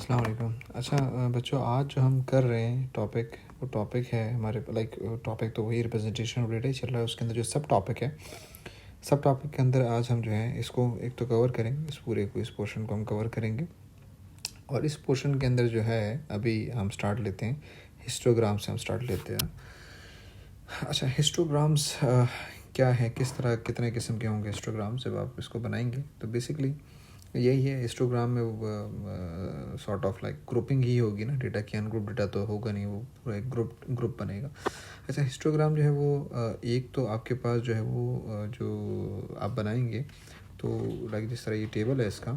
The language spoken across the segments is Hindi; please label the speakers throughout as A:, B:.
A: अस्सलाम वालेकुम। अच्छा बच्चों, आज जो हम कर रहे हैं टॉपिक, वो टॉपिक है हमारे टॉपिक तो वही रिप्रेजेंटेशन ऑफ डेटा ही चल रहा है। उसके अंदर जो सब टॉपिक है, सब टॉपिक के अंदर आज हम जो है इसको एक तो कवर करेंगे, इस पूरे को, इस पोर्शन को हम कवर करेंगे। और इस पोर्शन के अंदर जो है अभी हम स्टार्ट लेते हैं हिस्टोग्राम से, हम स्टार्ट लेते हैं। अच्छा, हिस्टोग्राम्स क्या है, किस तरह, कितने किस्म के होंगे हिस्टोग्राम्स जब आप इसको बनाएंगे। तो बेसिकली यही है, हिस्टोग्राम में सॉर्ट ऑफ लाइक ग्रुपिंग ही होगी ना डेटा की। अनग्रुप डेटा तो होगा नहीं, वो पूरा एक ग्रुप बनेगा। अच्छा, हिस्टोग्राम जो है वो एक तो आपके पास जो है वो जो आप बनाएंगे तो लाइक जिस तरह ये टेबल है इसका,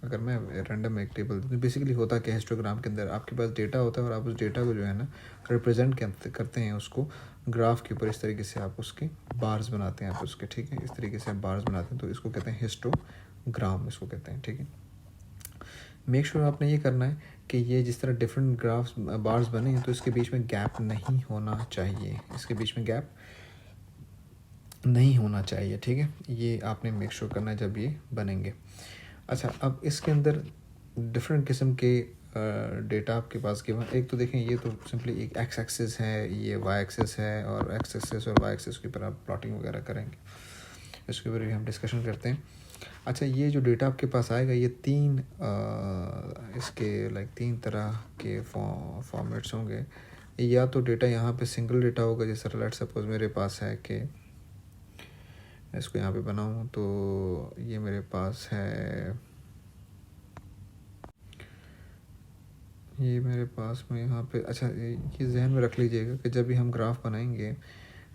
A: अगर मैं रैंडम एक टेबल दूँ, बेसिकली होता क्या है हिस्टोग्राम के अंदर, आपके पास डेटा होता है और आप उस डेटा को जो है ना रिप्रेजेंट करते हैं उसको ग्राफ के ऊपर। इस तरीके से आप उसके बार्स बनाते हैं, आप उसके, ठीक है, इस तरीके से आप बार्स बनाते हैं, तो इसको कहते हैं हिस्टोग्राम, इसको कहते हैं, ठीक है। मेक श्योर आपने ये करना है कि ये जिस तरह डिफरेंट ग्राफ्स बार्स बने हैं तो इसके बीच में गैप नहीं होना चाहिए, इसके बीच में गैप नहीं होना चाहिए, ठीक है। ये आपने मेक श्योर करना है जब ये बनेंगे। अच्छा, अब इसके अंदर डिफरेंट किस्म के डेटा आपके पास के बाद, एक तो देखें ये तो सिंपली एक एक्स एक्सिस है, ये वाई एक्सिस है, और एक्स एक्सिस और वाई एक्सिस के ऊपर आप प्लॉटिंग वगैरह करेंगे, इसके ऊपर भी हम डिस्कशन करते हैं। अच्छा, ये जो डेटा आपके पास आएगा ये इसके लाइक तीन तरह के फॉर्मेट्स होंगे। या तो डेटा यहाँ पे सिंगल डेटा होगा, जैसे लेट्स सपोज मेरे पास है कि इसको यहाँ पे बनाऊँ तो ये मेरे पास है, ये मेरे पास में यहाँ पे। अच्छा, ये जहन में रख लीजिएगा कि जब भी हम ग्राफ बनाएंगे,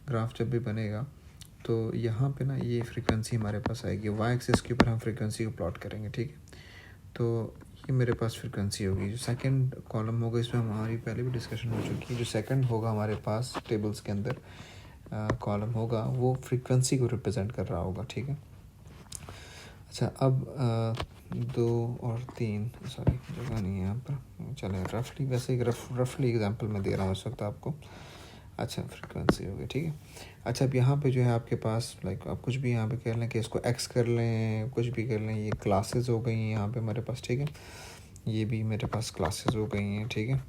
A: ग्राफ जब भी बनेगा तो यहाँ पे ना ये फ्रीक्वेंसी हमारे पास आएगी, वाई एक्सिस के ऊपर हम फ्रीक्वेंसी को प्लॉट करेंगे, ठीक है। तो ये मेरे पास फ्रीक्वेंसी होगी। जो सेकंड कॉलम होगा, इसमें हमारी पहले भी डिस्कशन हो चुकी है, जो सेकंड होगा हमारे पास टेबल्स के अंदर कॉलम होगा, वो फ्रीक्वेंसी को रिप्रेजेंट कर रहा होगा, ठीक है। अच्छा, अब 2 और 3, सॉरी जगह नहीं है यहाँ पर, चलें रफली, वैसे एक रफली एग्जांपल मैं दे रहा हूँ इस वक्त आपको। अच्छा, फ्रीक्वेंसी हो गई, ठीक है। अच्छा, अब यहाँ पे जो है आपके पास लाइक आप कुछ भी यहाँ पे कर लें कि इसको एक्स कर लें, कुछ भी कर लें। ये क्लासेस हो गई हैं यहाँ पे हमारे पास, ठीक है। ये भी मेरे पास क्लासेस हो गई हैं, ठीक है।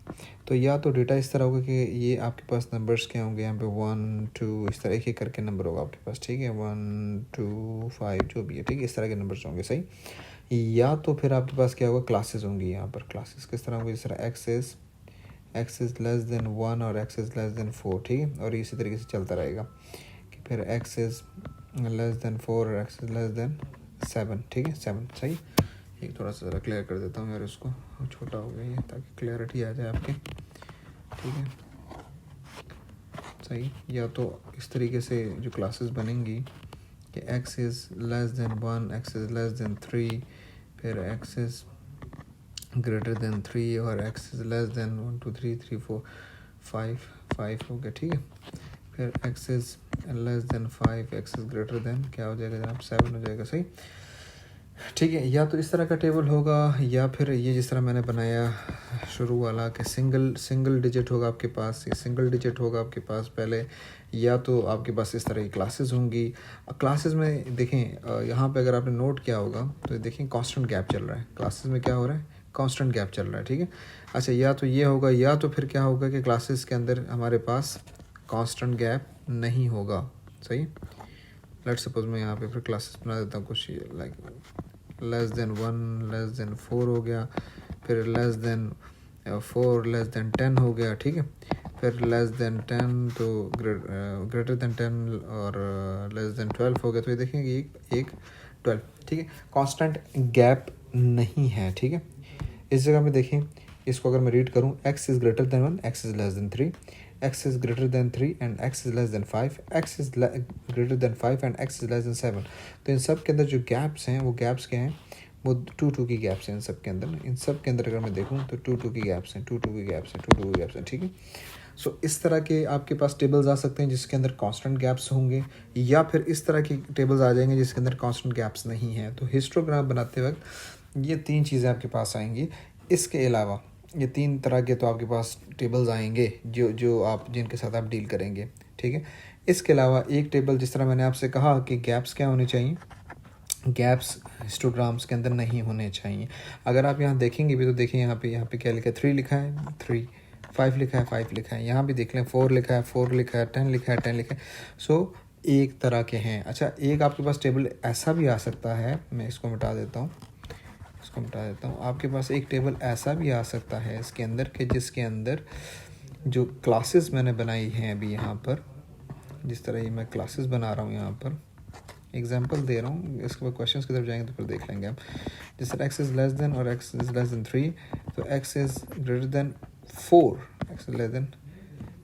A: तो या तो डेटा इस तरह होगा कि ये आपके पास नंबर्स क्या होंगे, यहाँ पे 1 2 इस तरह एक एक करके नंबर होगा आपके पास, ठीक है, 1 2 5 जो भी है, ठीक है, इस तरह के नंबर्स होंगे, सही। या तो फिर आपके पास क्या होगा, क्लासेस होंगी। यहाँ पर क्लासेस किस तरह होंगी, जिस तरह एक्स इज़ लेस देन 1 और एक्स इज़ लेस देन 4, ठीक है। और इसी तरीके से चलता रहेगा कि फिर एक्स इज़ लेस देन 4 और एक्स इज़ लेस देन 7, ठीक है, 7, सही। एक थोड़ा सा ज़रा क्लियर कर देता हूँ यार, इसको छोटा हो गया ये, ताकि क्लियरिटी आ जाए आपके, ठीक है, सही। या तो इस तरीके से जो क्लासेस बनेंगी कि x is less than 1, x is less than 3, फिर एक्स इज़ ग्रेटर देन 3 और एक्स इज़ लेस देन 1 2 3 3 4 5 हो गया, ठीक है। फिर x is less than 5, x is greater than क्या हो जाएगा जनाब, 7 हो जाएगा, सही, ठीक है। या तो इस तरह का टेबल होगा, या फिर ये जिस तरह मैंने बनाया शुरू वाला कि सिंगल डिजिट होगा आपके पास, ये सिंगल डिजिट होगा आपके पास पहले। या तो आपके पास इस तरह की क्लासेस होंगी। क्लासेस में देखें यहाँ पे अगर आपने नोट किया होगा तो देखें कांस्टेंट गैप चल रहा है, क्लासेस में क्या हो रहा है, कांस्टेंट गैप चल रहा है, ठीक है। अच्छा, या तो ये होगा, या तो फिर क्या होगा कि क्लासेस के अंदर हमारे पास कांस्टेंट गैप नहीं होगा, सही। लेट्स सपोज मैं यहाँ पे फिर क्लासेस बना देता हूँ कुछ like less than 1 less than 4 हो गया, फिर लेस देन 4 लेस देन 10 हो गया, ठीक है। फिर लेस देन 10 तो ग्रेटर देन 10 और लेस देन 12 हो गया। तो ये देखेंगे एक 12, ठीक है, कांस्टेंट गैप नहीं है, ठीक है। इस जगह में देखें, इसको अगर मैं रीड करूँ, x is greater than 1, x is less than 3, x is greater than 3 and x is less than 5, x is greater than 5 and x is less than 7। तो इन सब के अंदर जो गैप्स हैं वो गैप्स क्या हैं, वो 2 की गैप्स हैं इन सब के अंदर। इन सब के अंदर अगर मैं देखूँ तो 2 की गैप्स हैं, 2 की गैप्स हैं, 2 की गैप्स हैं, ठीक है। सो इस तरह के आपके पास टेबल्स आ सकते हैं जिसके अंदर कांस्टेंट गैप्स होंगे, या फिर इस तरह की टेबल्स आ जाएंगे जिसके अंदर कांस्टेंट गैप्स नहीं हैं। तो हिस्टोग्राम बनाते वक्त ये 3 चीज़ें आपके पास आएंगी। इसके अलावा ये 3 तरह के तो आपके पास टेबल्स आएंगे जो आप जिनके साथ आप डील करेंगे, ठीक है। इसके अलावा एक टेबल, जिस तरह मैंने आपसे कहा कि गैप्स क्या होने चाहिए, गैप्स हिस्टोग्राम्स के अंदर नहीं होने चाहिए। अगर आप यहाँ देखेंगे भी तो देखिए यहाँ पे क्या लिखा है, 3 लिखा है 3, 5 लिखा है 5 लिखा है, यहाँ भी देख लें 4 लिखा है 4 लिखा है, 10 लिखा है 10 लिखा है। सो एक तरह के हैं। अच्छा, एक आपके पास टेबल ऐसा भी आ सकता है, मैं इसको मिटा देता हूँ, इसको मिटा देता हूँ। आपके पास एक टेबल ऐसा भी आ सकता है इसके अंदर कि जिसके अंदर जो क्लासेस मैंने बनाई हैं अभी यहाँ पर, जिस तरह ये मैं क्लासेस बना रहा हूँ यहाँ पर, एग्जाम्पल दे रहा हूँ, इसके बाद क्वेश्चंस की तरफ जाएंगे तो फिर देख लेंगे हम। जिस तरह x इज़ लेस देन और x इज़ लेस देन 3, तो x is greater than 4, x is less than,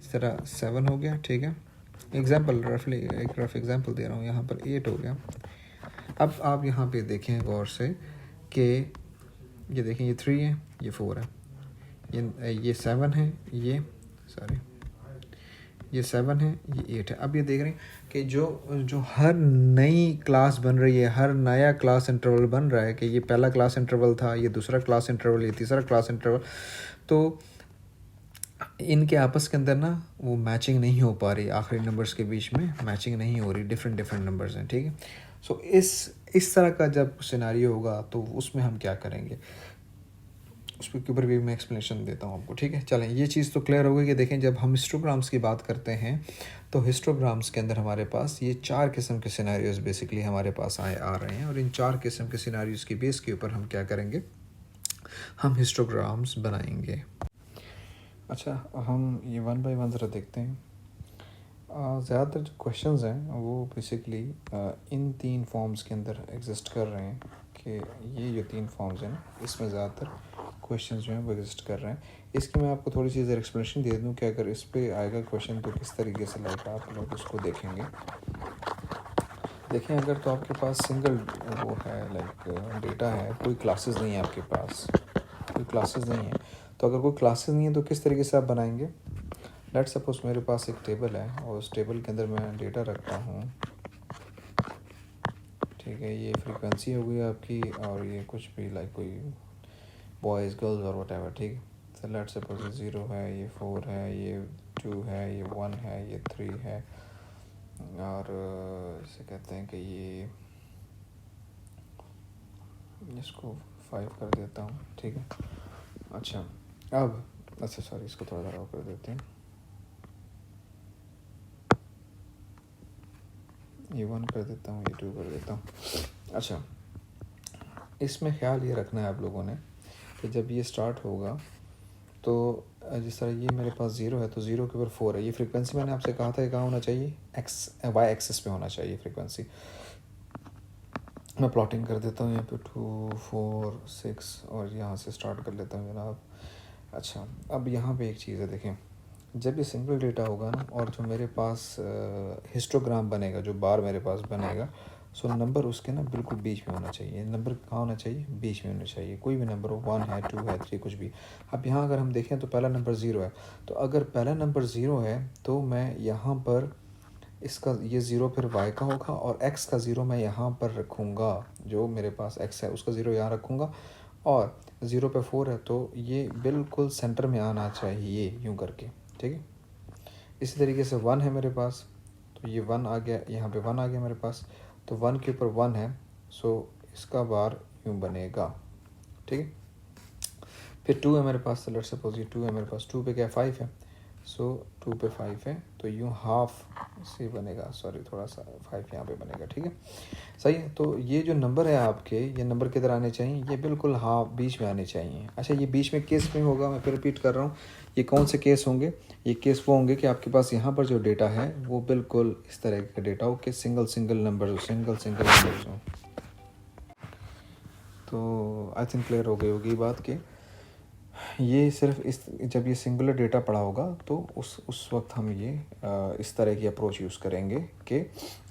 A: इस तरह 7 हो गया, ठीक है। एग्जाम्पल रफली एक रफ एग्जाम्पल दे रहा हूँ, यहाँ पर 8 हो गया। अब आप यहाँ पे देखें गौर से कि ये देखें, ये 3 है, ये 4 है, ये 7 है, ये सॉरी ये 7 है, ये 8 है। अब ये देख रहे हैं कि जो हर नई क्लास बन रही है, हर नया क्लास इंटरवल बन रहा है, कि ये पहला क्लास इंटरवल था, ये दूसरा क्लास इंटरवल, ये तीसरा क्लास इंटरवल, तो इनके आपस के अंदर ना वो मैचिंग नहीं हो पा रही, आखिरी नंबर्स के बीच में मैचिंग नहीं हो रही, डिफरेंट नंबर्स हैं, ठीक है। सो इस तरह का जब सिनारियो होगा तो उसमें हम क्या करेंगे, उसके ऊपर भी मैं एक्सप्लेनेशन देता हूँ आपको, ठीक है। चलें, ये चीज़ तो क्लियर हो गई कि देखें जब हम हिस्टोग्राम्स की बात करते हैं तो हिस्टोग्राम्स के अंदर हमारे पास ये 4 किस्म के सिनेरियोज बेसिकली हमारे पास आ रहे हैं, और इन 4 किस्म के सिनेरियोज की बेस के ऊपर हम क्या करेंगे, हम हिस्टोग्राम्स बनाएंगे। अच्छा, हम ये 1 बाय 1 ज़रा देखते हैं। ज़्यादातर जो क्वेश्चंस हैं वो बेसिकली इन 3 फॉर्म्स के अंदर एग्जिस्ट कर रहे हैं, कि ये जो 3 फॉर्म्स हैं इसमें ज़्यादातर क्वेश्चंस जो हैं वो एग्जिस्ट कर रहे हैं। इसकी मैं आपको थोड़ी सी इधर एक्सप्लेनेशन दे दूं कि अगर इस पे आएगा क्वेश्चन तो किस तरीके से लाइक आप लोग उसको देखेंगे। देखें, अगर तो आपके पास सिंगल वो है लाइक डेटा है, कोई क्लासेस नहीं है आपके पास, कोई क्लासेस नहीं है, तो अगर कोई क्लासेस नहीं है तो किस तरीके से आप बनाएंगे। लेट्स सपोज मेरे पास एक टेबल है और उस टेबल के अंदर मैं डेटा रखता हूँ, ठीक है। ये फ्रीक्वेंसी हो गई आपकी, और ये कुछ भी लाइक कोई बॉयज़ गर्ल्स और वट एवर, ठीक है। तो लेट्स सपोज ये 0 है, ये 4 है, ये 2 है, ये 1 है, ये 3 है, और इसे कहते हैं कि ये इसको 5 कर देता हूँ, ठीक है। अच्छा, अब अच्छा सॉरी, इसको थोड़ा सा कर देते हैं, ये 1 कर देता हूँ, ये 2 कर देता हूँ। अच्छा, इसमें ख्याल ये रखना है आप लोगों ने कि जब ये स्टार्ट होगा तो जिस तरह ये मेरे पास 0 है तो 0 के ऊपर 4 है, ये फ्रीक्वेंसी मैंने आपसे कहा था कि कहाँ होना चाहिए, वाई एक्सिस पे होना चाहिए फ्रीक्वेंसी। मैं प्लॉटिंग कर देता हूँ यहाँ पे 2 4 6 और यहाँ से स्टार्ट कर लेता हूँ जनाब। अच्छा, अब यहाँ पे एक चीज़ है, देखें जब ये सिंगल डेटा होगा ना, और जो मेरे पास हिस्टोग्राम बनेगा, जो बार मेरे पास बनेगा, सो नंबर उसके ना बिल्कुल बीच में होना चाहिए। नंबर कहाँ होना चाहिए, बीच में होना चाहिए, कोई भी नंबर हो, 1 है 2 है 3 कुछ भी। अब यहाँ अगर हम देखें तो पहला नंबर 0 है, तो अगर पहला नंबर 0 है तो मैं यहाँ पर इसका ये 0 फिर y का होगा, और x का 0 मैं यहाँ पर रखूँगा, जो मेरे पास x है उसका 0 यहाँ रखूँगा, और 0 पे 4 है तो ये बिल्कुल सेंटर में आना चाहिए यूँ करके, ठीक है। इसी तरीके से 1 है मेरे पास, तो ये 1 आ गया, यहाँ पे 1 आ गया मेरे पास, तो 1 के ऊपर 1 है, सो इसका बार यूँ बनेगा, ठीक है। फिर 2 है मेरे पास, तो लेट्स सपोज ये 2 है मेरे पास, 2 पे क्या 5 है, सो 2 पे 5 है, तो यूँ हाफ से बनेगा, सॉरी थोड़ा सा 5 यहाँ पे बनेगा, ठीक है, सही है। तो ये जो नंबर है आपके, ये नंबर किधर आने चाहिए, ये बिल्कुल हाफ बीच में आने चाहिए। अच्छा, ये बीच में केस में होगा, मैं फिर रिपीट कर रहा हूँ, ये कौन से केस होंगे, ये केस वो होंगे कि आपके पास यहाँ पर जो डेटा है वो बिल्कुल इस तरह का डेटा हो कि सिंगल नंबर हो। तो आई थिंक क्लियर हो गई होगी बात कि ये सिर्फ जब ये सिंगुलर डेटा पड़ा होगा तो उस वक्त हम ये इस तरह की अप्रोच यूज़ करेंगे कि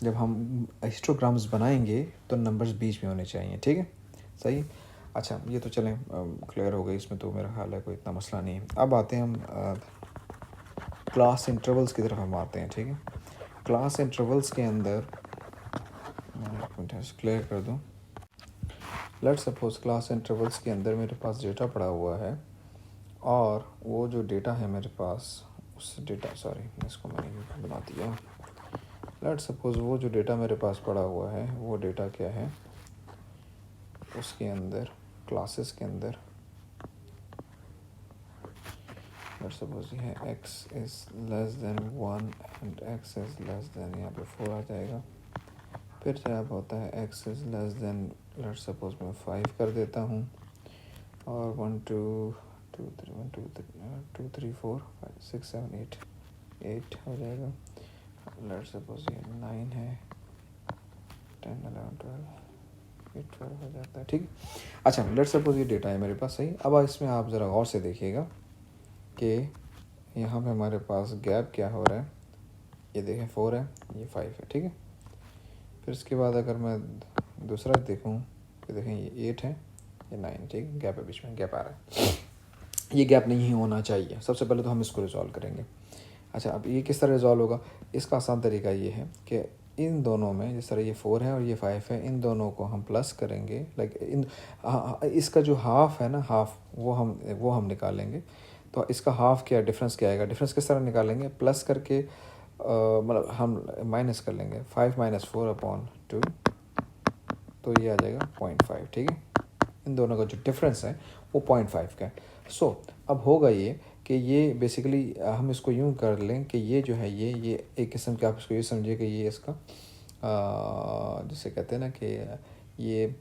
A: जब हम हिस्टोग्राम्स बनाएंगे तो नंबर्स बीच में होने चाहिए, ठीक है, सही। अच्छा, ये तो चलें क्लियर हो गई, इसमें तो मेरा ख्याल है कोई इतना मसला नहीं है। अब आते हैं हम क्लास इंटरवल्स की तरफ हम आते हैं, ठीक है। क्लास इंटरवल्स के अंदर क्लियर कर दूँ, लेट्स सपोज क्लास इंटरवल्स के अंदर मेरे पास डेटा पड़ा हुआ है, और वो जो डेटा है मेरे पास उस डेटा, सॉरी इसको मैंने बना दिया, लेट्स सपोज वो जो डेटा मेरे पास पड़ा हुआ है वो डेटा क्या है, उसके अंदर क्लासेस के अंदर लेट्स सपोज ये है x is less than 1 and x is less than, यहाँ पे 4 आ जाएगा। फिर जब होता है x is less than let's suppose मैं 5 कर देता हूँ और 1 2 2 3 1 2 2 3 4 5 6 7 8 हो जाएगा। लेट्स सपोज ये 9 है, 10 11 12 ये 12 हो जाता है। ठीक, अच्छा लेट्स सपोज ये डेटा है मेरे पास, सही। अब इसमें आप ज़रा गौर से देखिएगा कि यहाँ पे हमारे पास गैप क्या हो रहा है। ये देखें 4 है, ये 5 है, ठीक है। फिर इसके बाद अगर मैं दूसरा देखूँ तो देखें ये 8 है, ये 9, ठीक है। गैप है, बीच में गैप आ रहा है, ये गैप नहीं होना चाहिए। सबसे पहले तो हम इसको रिजॉल्व करेंगे। अच्छा, अब ये किस तरह रिजॉल्व होगा? इसका आसान तरीका ये है कि इन दोनों में, जिस तरह ये 4 है और ये 5 है, इन दोनों को हम प्लस करेंगे। लाइक इसका जो हाफ है ना, हाफ वो हम निकालेंगे। तो इसका हाफ क्या डिफरेंस क्या आएगा? डिफरेंस किस तरह निकालेंगे? प्लस करके मतलब हम माइनस कर लेंगे 5 - 4/2, तो ये आ जाएगा 0.5, ठीक है। इन दोनों का जो डिफरेंस है वो 0.5 का है। सो अब होगा ये कि ये बेसिकली हम इसको यूँ कर लें कि ये जो है ये एक किस्म के, आप इसको ये समझिए कि ये इसका जिसे कहते हैं ना कि ये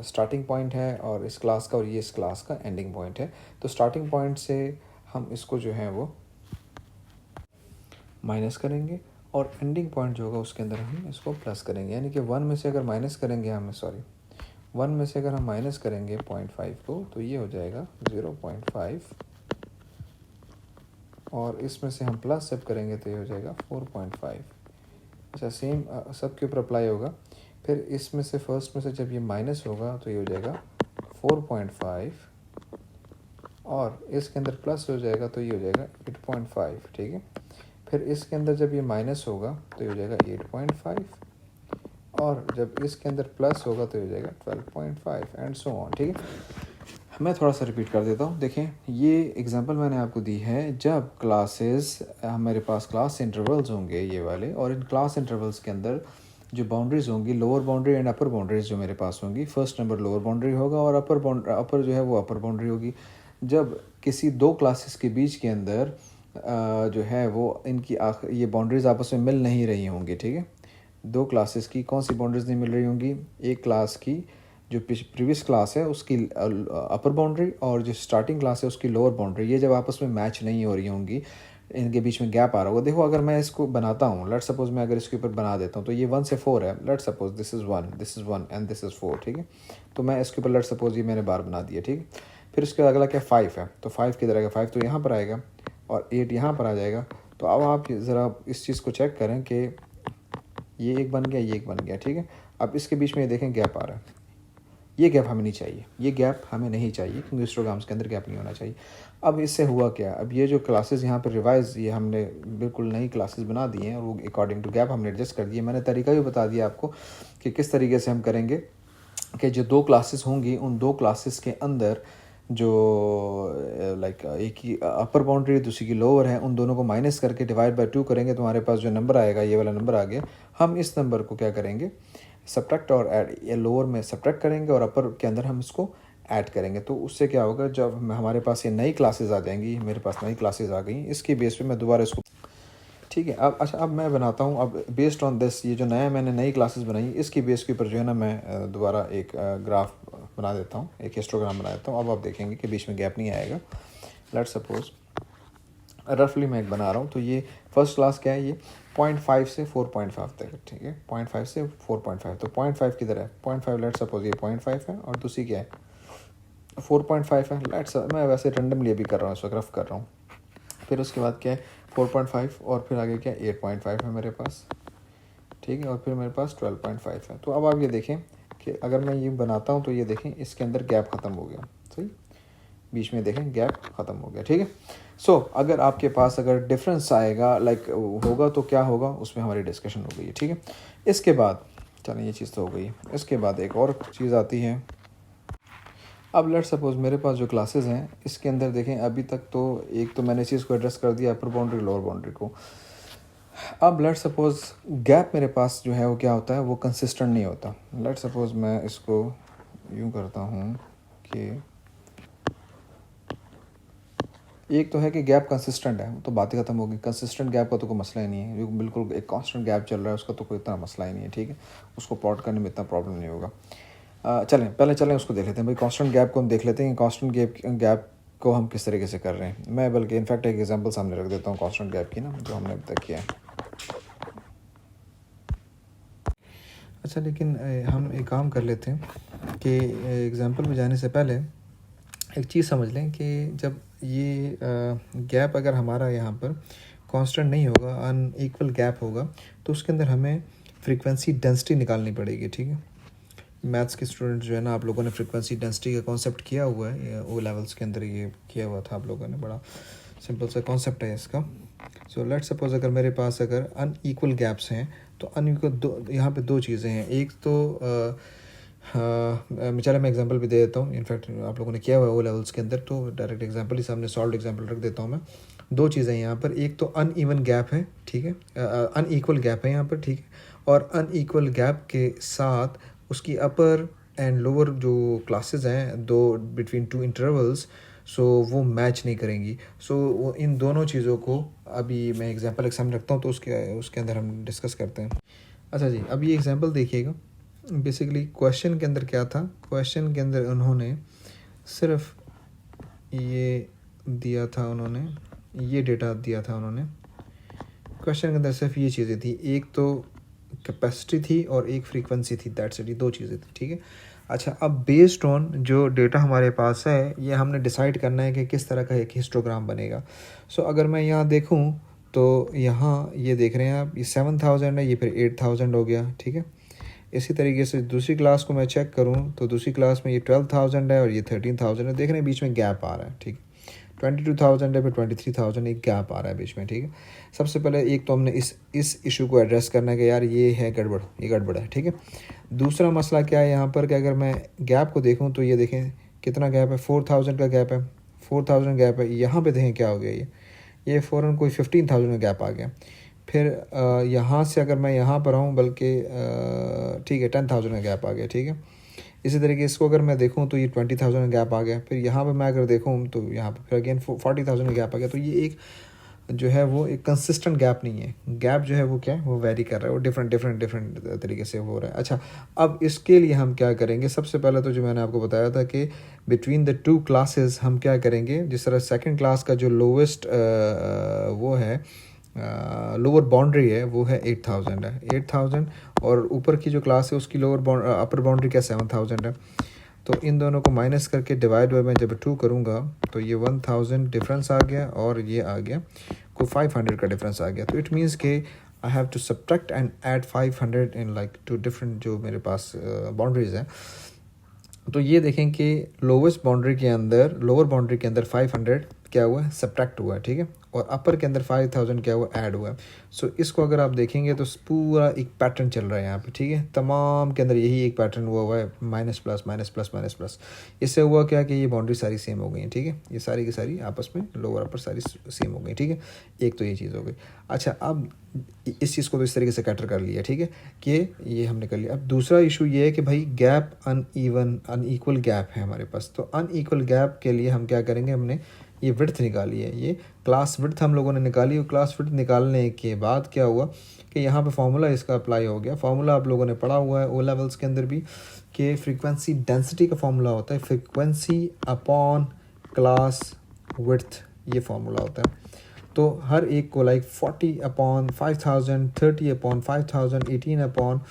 A: स्टार्टिंग पॉइंट है और इस क्लास का, और ये इस क्लास का एंडिंग पॉइंट है। तो स्टार्टिंग पॉइंट से हम इसको जो है वो माइनस करेंगे और एंडिंग पॉइंट जो होगा उसके अंदर हम इसको प्लस करेंगे। यानी कि 1 में से अगर माइनस करेंगे 1 में से अगर हम माइनस करेंगे 0.5 को, तो ये हो जाएगा 0.5, और इसमें से हम प्लस जब करेंगे तो ये हो जाएगा 4.5। अच्छा, सेम सब के ऊपर अप्लाई होगा। फिर इसमें से फर्स्ट में से जब ये माइनस होगा तो ये हो जाएगा 4.5, और इसके अंदर प्लस हो जाएगा तो ये हो जाएगा 8.5, ठीक है। फिर इसके अंदर जब ये माइनस होगा तो ये हो जाएगा 8.5, और जब इसके अंदर प्लस होगा तो ये हो जाएगा 12.5 एंड सो ऑन, ठीक है। मैं थोड़ा सा रिपीट कर देता हूँ। देखें, ये एग्जांपल मैंने आपको दी है जब क्लासेस हमारे पास क्लास इंटरवल्स होंगे ये वाले, और इन क्लास इंटरवल्स के अंदर जो बाउंड्रीज होंगी, lower boundary and upper boundaries जो मेरे पास होंगी। फर्स्ट नंबर लोअर बाउंड्री होगा और अपर जो है वो अपर बाउंड्री होगी। जब किसी दो क्लासेस के बीच के अंदर जो है वो इनकी ये बाउंड्रीज आपस में मिल नहीं रही होंगी, ठीक है। दो क्लासेस की कौन सी बाउंड्रीज नहीं मिल रही होंगी? एक क्लास की जो प्रीवियस क्लास है उसकी अपर बाउंड्री, और जो स्टार्टिंग क्लास है उसकी लोअर बाउंड्री, ये जब आपस में मैच नहीं हो रही होंगी, इनके बीच में गैप आ रहा होगा। देखो, अगर मैं इसको बनाता हूँ, लेट्स सपोज मैं अगर इसके ऊपर बना देता हूँ, तो ये 1 से 4 है। Let's suppose this is 1 and this is 4, ठीक है। तो मैं इसके ऊपर लेट्स सपोज ये मैंने बार बना दिया, ठीक है। फिर इसके अगला क्या 5 है, तो 5 किधर आएगा? 5 तो यहाँ पर आएगा और 8 यहाँ पर आ जाएगा। तो अब आप ज़रा इस चीज़ को चेक करें कि ये एक बन गया, ये एक बन गया, ठीक है। अब इसके बीच में ये देखें गैप आ रहा है। ये गैप हमें नहीं चाहिए, ये गैप हमें नहीं चाहिए, क्योंकि हिस्टोग्राम्स के अंदर गैप नहीं होना चाहिए। अब इससे हुआ क्या? अब ये जो क्लासेस यहाँ पर रिवाइज, ये हमने बिल्कुल नई क्लासेस बना दी हैं, और वो अकॉर्डिंग टू गैप हमने एडजस्ट कर दिए। मैंने तरीका भी बता दिया आपको कि किस तरीके से हम करेंगे कि जो दो क्लासेस होंगी, उन दो क्लासेस के अंदर जो लाइक एक की अपर बाउंड्री दूसरी की लोअर है, उन दोनों को माइनस करके डिवाइड बाय 2 करेंगे तो हमारे पास जो नंबर आएगा, ये वाला नंबर आ गया। हम इस नंबर को क्या करेंगे? सब्ट्रैक्ट और ऐड, ये लोअर में सब्ट्रैक्ट करेंगे और अपर के अंदर हम इसको ऐड करेंगे। तो उससे क्या होगा, जब हमारे पास ये नई क्लासेस आ जाएंगी, मेरे पास नई क्लासेस आ गई, इसके बेस पे मैं दोबारा इसको, ठीक है। अब अच्छा, अब मैं बनाता हूँ, अब बेस्ड ऑन दिस, ये जो नया मैंने नई क्लासेस बनाई, इसकी बेस के ऊपर जो है ना, मैं दोबारा एक ग्राफ बना देता हूँ, एक हिस्टोग्राम बना देता हूँ। अब आप देखेंगे कि बीच में गैप नहीं आएगा। लेट्स सपोज रफली मैं एक बना रहा हूँ, तो ये फर्स्ट क्लास क्या है, ये 0.5 से 4.5 तक, ठीक है। 0.5 से 4.5, तो 0.5 किधर है? 0.5 लेट्स सपोज ये 0.5 है, और दूसरी क्या है? 4.5 है। लेट्स, मैं वैसे रैंडमली अभी कर रहा हूँ, इस वक्त रफ कर रहा हूँ। फिर उसके बाद क्या है? 4.5, और फिर आगे क्या? 8.5 है मेरे पास, ठीक है। और फिर मेरे पास 12.5 है। तो अब आप ये देखें कि अगर मैं ये बनाता हूँ, तो ये देखें इसके अंदर गैप ख़त्म हो गया, सही। बीच में देखें गैप ख़त्म हो गया, ठीक है। सो अगर आपके पास अगर डिफरेंस आएगा लाइक होगा तो क्या होगा, उसमें हमारी डिस्कशन हो गई है, ठीक है। इसके बाद चलें, ये चीज़ तो हो गई। इसके बाद एक और चीज़ आती है। अब लेट्स सपोज मेरे पास जो क्लासेस हैं, इसके अंदर देखें अभी तक तो एक तो मैंने चीज़ को एड्रेस कर दिया, अपर बाउंड्री लोअर बाउंड्री को। अब लेट्स सपोज गैप मेरे पास जो है वो क्या होता है, वो कंसिस्टेंट नहीं होता। लेट्स सपोज मैं इसको यूँ करता हूँ कि एक तो है कि गैप कंसिस्टेंट है, तो बात ही खत्म होगी। कंसिस्टेंट गैप का तो कोई मसला ही नहीं है, बिल्कुल एक कांस्टेंट गैप चल रहा है, उसका तो कोई इतना मसला ही नहीं है, ठीक है, उसको प्लॉट करने में इतना प्रॉब्लम नहीं होगा। चलें उसको देख लेते हैं भाई। कांस्टेंट गैप को हम देख लेते हैं, कांस्टेंट गैप को हम किस तरीके से कर रहे हैं। मैं बल्कि इनफैक्ट एक एग्जांपल सामने रख देता हूँ कांस्टेंट गैप की ना, जो हमने अब तक किया है। अच्छा, लेकिन हम एक काम कर लेते हैं कि एग्जांपल में जाने से पहले एक चीज़ समझ लें कि जब ये गैप अगर हमारा यहाँ पर कांस्टेंट नहीं होगा, अनइक्वल गैप होगा, तो उसके अंदर हमें फ्रीक्वेंसी डेंसिटी निकालनी पड़ेगी, ठीक है। मैथ्स के स्टूडेंट जो है ना, आप लोगों ने फ्रीक्वेंसी डेंसिटी का कॉन्सेप्ट किया हुआ है, ओ लेवल्स के अंदर ये किया हुआ था आप लोगों ने, बड़ा सिंपल सा कॉन्सेप्ट है इसका। सो लेट सपोज अगर मेरे पास अगर अनइक्वल गैप्स हैं, तो अनइक्वल दो, यहाँ पे दो चीज़ें हैं। एक तो चलो मैं एग्जांपल भी दे देता हूँ, इनफैक्ट आप लोगों ने किया हुआ है ओ लेवल्स के अंदर, तो डायरेक्ट एग्जांपल ही सामने सॉल्व एग्जांपल रख देता हूँ मैं। दो चीज़ें यहाँ पर, एक तो अनइवन गैप है, ठीक है, अनइक्वल गैप है यहाँ पर, ठीक है, और अनइक्वल गैप के साथ उसकी अपर एंड लोअर जो क्लासेस हैं दो बिटवीन टू इंटरवल्स, सो वो मैच नहीं करेंगी। सो इन दोनों चीज़ों को अभी मैं एग्जांपल एक सामने रखता हूँ, तो उसके अंदर हम डिस्कस करते हैं। अच्छा जी, अब ये एग्जांपल देखिएगा। बेसिकली क्वेश्चन के अंदर क्या था, क्वेश्चन के अंदर उन्होंने सिर्फ ये दिया था, उन्होंने ये डेटा दिया था, उन्होंने क्वेश्चन के अंदर सिर्फ ये चीज़ें थी, एक तो कैपेसिटी थी और एक फ्रीक्वेंसी थी, दैट्स इट, दो चीज़ें थी, ठीक है। अच्छा, अब बेस्ड ऑन जो डेटा हमारे पास है, ये हमने डिसाइड करना है कि किस तरह का एक हिस्टोग्राम बनेगा। सो अगर मैं यहाँ देखूँ तो यहाँ ये देख रहे हैं आप, ये 7000 है, ये फिर 8000 हो गया, ठीक है। इसी तरीके से दूसरी क्लास को मैं चेक करूँ तो दूसरी क्लास में ये 12000 है और ये 13000 है, देख रहे हैं बीच में गैप आ रहा है, ठीक है। 22000 है, फिर 23000, एक गैप आ रहा है बीच में, ठीक है। सबसे पहले एक तो हमने इस इशू को एड्रेस करना है कि यार ये है गड़बड़, ये गड़बड़ है, ठीक है। दूसरा मसला क्या है यहाँ पर कि अगर मैं गैप को देखूँ तो ये देखें कितना गैप है, 4000 का गैप है, 4000 गैप है। यहाँ पे देखें क्या हो गया, ये फ़ौरन कोई 15000 का गैप आ गया। फिर यहाँ से अगर मैं यहाँ पर आऊँ, बल्कि ठीक है 10000 का गैप आ गया, ठीक है। इसी तरीके इसको अगर मैं देखूँ तो ये 20000 का गैप आ गया। फिर यहाँ पर मैं अगर देखूँ तो यहाँ पर फिर अगेन 40000 का गैप आ गया। तो ये एक जो है वो एक कंसिस्टेंट गैप नहीं है, गैप जो है वो क्या है, वो वेरी कर रहा है, वो डिफरेंट तरीके से हो रहा है। अच्छा, अब इसके लिए हम क्या करेंगे, सबसे पहले तो जो मैंने आपको बताया था कि बिटवीन द टू क्लासेस हम क्या करेंगे, जिस तरह सेकंड क्लास का जो लोवेस्ट वो है, लोअर बाउंड्री है, वो है 8000 है, 8000, और ऊपर की जो क्लास है उसकी अपर बाउंड्री क्या 7000 है। तो इन दोनों को माइनस करके डिवाइड बाय मैं जब 2 करूँगा तो ये 1000 डिफरेंस आ गया, और ये आ गया कोई 500 का डिफरेंस आ गया। तो इट मीन्स के I have to subtract and add 500 in like two different जो मेरे पास बाउंड्रीज हैं। तो ये देखें कि लोअर बाउंड्री के अंदर 500 क्या हुआ है, सब्ट्रैक्ट हुआ है, ठीक है, और अपर के अंदर 5000 क्या हुआ, ऐड हुआ है। सो इसको अगर आप देखेंगे तो पूरा एक पैटर्न चल रहा है यहाँ पे, ठीक है, तमाम के अंदर यही एक पैटर्न हुआ है, minus plus minus plus minus plus. इससे हुआ क्या कि ये बाउंड्री सारी सेम हो गई हैं, ठीक है, ये सारी की सारी आपस में लोअर अपर सारी सेम हो गई, ठीक है। एक तो ये चीज़ हो गई। अच्छा, अब इस चीज़ को तो इस तरीके से कैटर कर लिया, ठीक है, कि ये हमने कर लिया। अब दूसरा इशू ये है कि भाई गैप अनइक्वल गैप है हमारे पास। तो अनइक्वल गैप के लिए हम क्या करेंगे, हमने ये विड्थ निकाली है, ये क्लास विड्थ हम लोगों ने निकाली। और क्लास विड्थ निकालने के बाद क्या हुआ कि यहाँ पे फार्मूला इसका अप्लाई हो गया। फार्मूला आप लोगों ने पढ़ा हुआ है ओ लेवल्स के अंदर भी, कि फ्रीक्वेंसी डेंसिटी का फार्मूला होता है फ्रीक्वेंसी अपॉन क्लास विड्थ, ये फार्मूला होता है। तो हर एक को लाइक 40/5000, 30/5000, 18/10,000,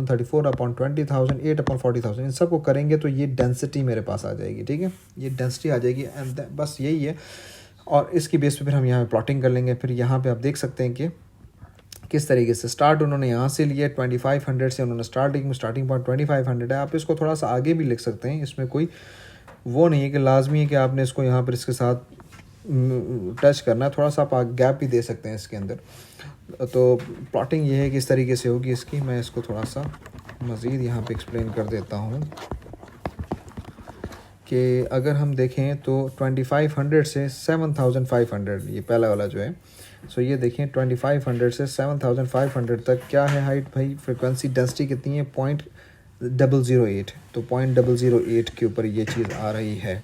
A: 34/20,000, 8/40,000, इन सबको करेंगे तो ये डेंसिटी मेरे पास आ जाएगी, ठीक है, ये डेंसिटी आ जाएगी। एंड बस यही है, और इसकी बेस पे फिर हम यहाँ पे प्लॉटिंग कर लेंगे। फिर यहाँ पे आप देख सकते हैं कि किस तरीके से स्टार्ट उन्होंने यहाँ से लिया 2500 से, उन्होंने स्टार्टिंग पॉइंट 2500 है। आप इसको थोड़ा सा आगे भी लिख सकते हैं, इसमें कोई वो नहीं है कि लाजमी है कि आपने इसको यहाँ पर इसके साथ टच करना है, थोड़ा सा आप गैप भी दे सकते हैं इसके अंदर। तो प्लॉटिंग ये है कि इस तरीके से होगी इसकी। मैं इसको थोड़ा सा मज़ीद यहाँ पे एक्सप्लेन कर देता हूँ कि अगर हम देखें तो 2500 से 7500, ये पहला वाला जो है, सो ये देखें 2500 से 7500 तक क्या है हाइट भाई, फ्रिक्वेंसी डेंसिटी कितनी है, 0.008, तो 0.008 के ऊपर ये चीज़ आ रही है।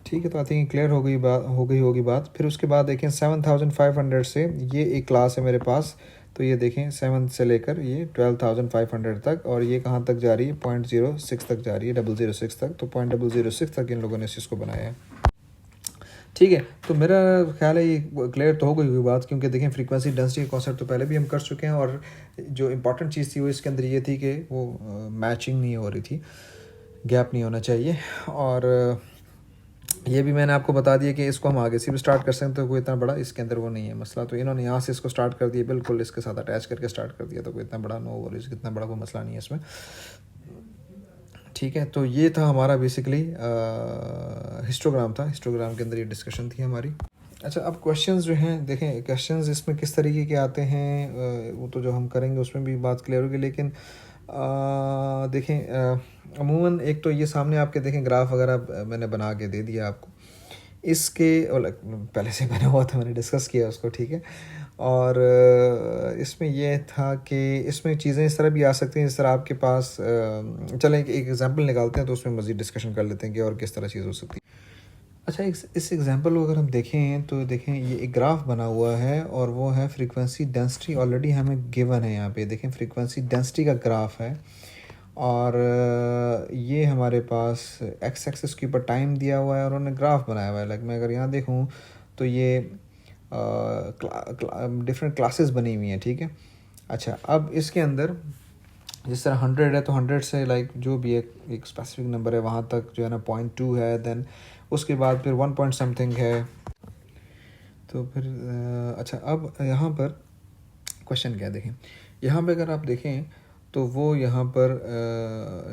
A: ठीक है, तो आई थिंक क्लियर हो गई होगी बात। फिर उसके बाद देखें 7500 से ये एक क्लास है मेरे पास, तो ये देखें 7 से लेकर ये 12,500 तक, और ये कहाँ तक जा रही है, 0.06 तक जा रही है, 006 तक। तो 0.006 तक इन लोगों ने इस चीज़ को बनाया है। ठीक है, तो मेरा ख्याल है ये क्लियर तो हो गई हुई बात, क्योंकि देखें फ्रीक्वेंसी डेंसिटी का कॉन्सेप्ट तो पहले भी हम कर चुके हैं, और जो इम्पॉर्टेंट चीज़ थी वो इसके अंदर ये थी कि वो मैचिंग नहीं हो रही थी, गैप नहीं होना चाहिए। और ये भी मैंने आपको बता दिया कि इसको हम आगे से भी स्टार्ट कर सकते हैं, तो कोई इतना बड़ा इसके अंदर वो नहीं है मसला। तो इन्होंने यहाँ से इसको स्टार्ट कर दिया, बिल्कुल इसके साथ अटैच करके स्टार्ट कर दिया, तो कोई इतना बड़ा नो वरीज, इतना बड़ा कोई मसला नहीं है इसमें। ठीक है, तो ये था हमारा बेसिकली हिस्टोग्राम था, हिस्टोग्राम के अंदर ये डिस्कशन थी हमारी। अच्छा, अब क्वेश्चंस जो हैं देखें, क्वेश्चंस इसमें किस तरीके के आते हैं वो तो जो हम करेंगे उसमें भी बात क्लियर होगी, लेकिन देखें अमूमन एक तो ये सामने आपके देखें ग्राफ वगैरह मैंने बना के दे दिया आपको, इसके पहले से बना हुआ था, मैंने डिस्कस किया उसको। ठीक है, और इसमें यह था कि इसमें चीज़ें इस तरह भी आ सकती हैं, जिस तरह आपके पास चलें एक एग्जांपल निकालते हैं, तो उसमें मज़ीद डिस्कशन कर लेते हैं कि और किस तरह चीज़ हो सकती है। अच्छा, इस एग्जांपल को अगर हम देखें तो देखें ये एक ग्राफ बना हुआ है, और वो है फ्रीक्वेंसी डेंसिटी, ऑलरेडी हमें गिवन है यहाँ पे, देखें फ्रीक्वेंसी डेंसिटी का ग्राफ है, और ये हमारे पास एक्स एक्सिस के ऊपर टाइम दिया हुआ है, और उन्होंने ग्राफ बनाया हुआ है। लाइक मैं अगर यहाँ देखूँ तो ये डिफरेंट क्लासेस बनी हुई हैं। ठीक है, अच्छा, अब इसके अंदर जिस तरह 100 है, तो 100 से लाइक जो भी एक स्पेसिफिक नंबर है वहाँ तक जो है ना 0.2 है, देन उसके बाद फिर 1 पॉइंट समथिंग है। तो फिर अच्छा, अब यहाँ पर क्वेश्चन क्या देखें, यहाँ पे अगर आप देखें तो वो यहाँ पर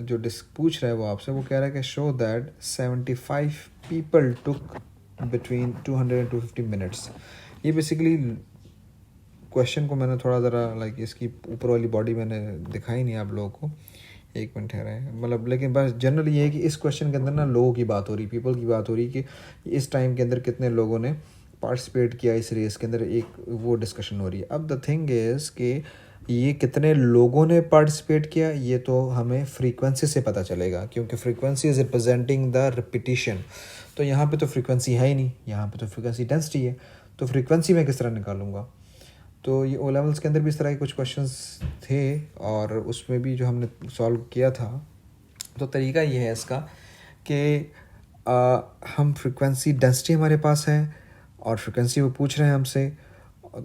A: जो पूछ रहा है वो आपसे, वो कह रहा है कि show that 75 people took between 200 and 250 minutes. ये बेसिकली क्वेश्चन को मैंने थोड़ा ज़रा लाइक इसकी ऊपर वाली बॉडी मैंने दिखाई नहीं आप लोगों को, एक मिनट ठहराए, मतलब लेकिन बस जनरली ये है कि इस क्वेश्चन के अंदर ना लोगों की बात हो रही, पीपल की बात हो रही कि इस टाइम के अंदर कितने लोगों ने पार्टिसिपेट किया इस रेस के अंदर, एक वो डिस्कशन हो रही है। अब द थिंग इज़ कि ये कितने लोगों ने पार्टिसिपेट किया ये तो हमें फ्रीक्वेंसी से पता चलेगा, क्योंकि frequency is representing the repetition. तो यहाँ पे तो फ्रीक्वेंसी है ही नहीं, यहाँ पे तो फ्रीक्वेंसी डेंसिटी है, तो फ्रीक्वेंसी मैं किस तरह निकालूंगा। तो ये ओ लेवल्स के अंदर भी इस तरह के कुछ क्वेश्चंस थे, और उसमें भी जो हमने सॉल्व किया था, तो तरीका ये है इसका कि हम फ्रीक्वेंसी डेंसिटी हमारे पास है, और फ्रीक्वेंसी वो पूछ रहे हैं हमसे,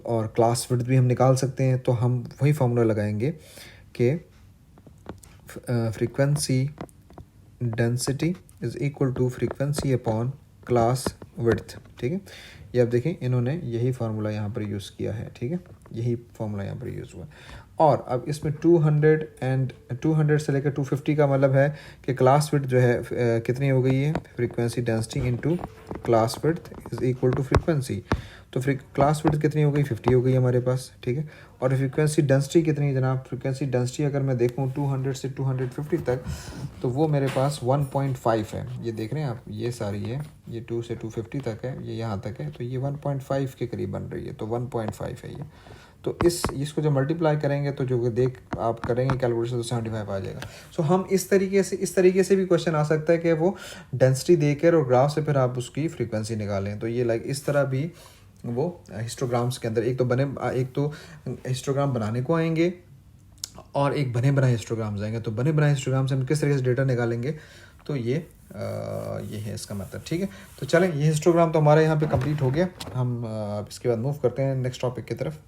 A: और क्लास विड्थ भी हम निकाल सकते हैं। तो हम वही फार्मूला लगाएंगे कि frequency density is equal to frequency upon class width. ठीक है, ये आप देखें इन्होंने यही फार्मूला यहाँ पर यूज़ किया है। ठीक है, यही फार्मूला यहाँ पर यूज़ हुआ है। और अब इसमें 200 से लेकर 250 का मतलब है कि क्लास विड्थ जो है कितनी हो गई है, frequency density into class width is equal to frequency. तो क्लास विड्थ कितनी हो गई, 50 हो गई हमारे पास। ठीक है, और फ्रीक्वेंसी डेंसिटी कितनी है जनाब, फ्रीक्वेंसी डेंसिटी अगर मैं देखूँ 200 से 250 तक, तो वो मेरे पास 1.5 है। ये देख रहे हैं आप, ये सारी है, ये 2 से 250 तक है, ये यहाँ तक है, तो ये 1.5 के करीब बन रही है, तो 1.5 है ये। तो इसको जब मल्टीप्लाई करेंगे तो जो देख आप करेंगे कैलकुलेशन, तो 75 आ जाएगा। सो हम इस तरीके से भी क्वेश्चन आ सकता है कि वो डेंसिटी देकर और ग्राफ से फिर आप उसकी फ्रीक्वेंसी निकालें। तो ये लाइक इस तरह भी वो हिस्टोग्राम्स के अंदर एक तो हिस्टोग्राम बनाने को आएंगे, और एक बने बनाए हिस्टोग्राम्स आएंगे। तो बने बनाए हिस्टोग्राम से हम किस तरीके से डेटा निकालेंगे, तो ये है इसका मतलब। ठीक है, तो चलें, ये हिस्टोग्राम तो हमारा यहाँ पे कंप्लीट हो गया। हम इसके बाद मूव करते हैं नेक्स्ट टॉपिक की तरफ।